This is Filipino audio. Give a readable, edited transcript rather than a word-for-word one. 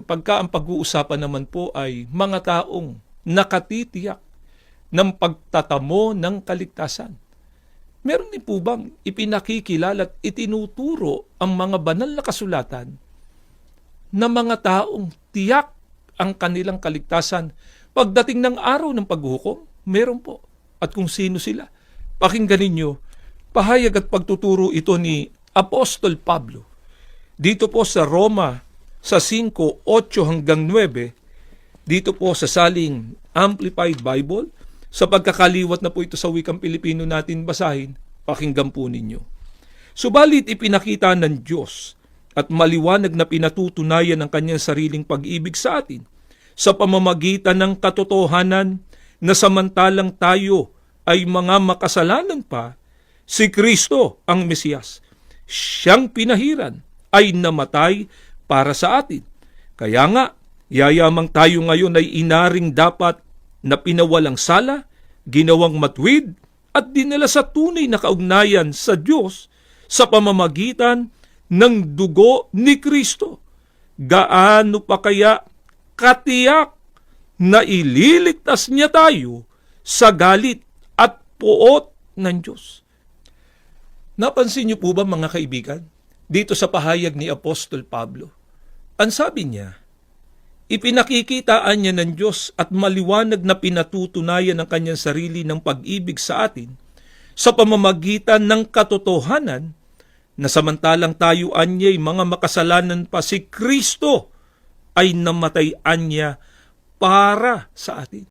pagka ang pag-uusapan naman po ay mga taong nakatitiyak ng pagtatamo ng kaligtasan. Meron din po bang ipinakikilala at itinuturo ang mga banal na kasulatan na mga taong tiyak ang kanilang kaligtasan pagdating ng araw ng paghuhukom? Meron po. At kung sino sila? Pakinggan ninyo, pahayag at pagtuturo ito ni Apostol Pablo. Dito po sa Roma, sa 5:8-9, dito po sa saling Amplified Bible, sa pagkakaliwat na po ito sa wikang Pilipino natin basahin, pakinggan po ninyo. Subalit ipinakita ng Diyos at maliwanag na pinatutunayan ang kanyang sariling pag-ibig sa atin sa pamamagitan ng katotohanan na samantalang tayo ay mga makasalanan pa, si Kristo ang Mesiyas, siyang pinahiran, ay namatay para sa atin. Kaya nga, yayamang tayo ngayon ay inaring dapat na pinawalang sala, ginawang matwid, at dinala sa tunay na kaugnayan sa Diyos sa pamamagitan ng dugo ni Kristo. Gaano pa kaya katiyak na ililigtas niya tayo sa galit at puot ng Diyos? Napansin niyo po ba mga kaibigan, dito sa pahayag ni Apostol Pablo, ang sabi niya, ipinakikitaan niya ng Diyos at maliwanag na pinatutunayan ang kanyang sarili ng pag-ibig sa atin sa pamamagitan ng katotohanan na samantalang tayo anya'y mga makasalanan pa, si Kristo ay namatay anya para sa atin.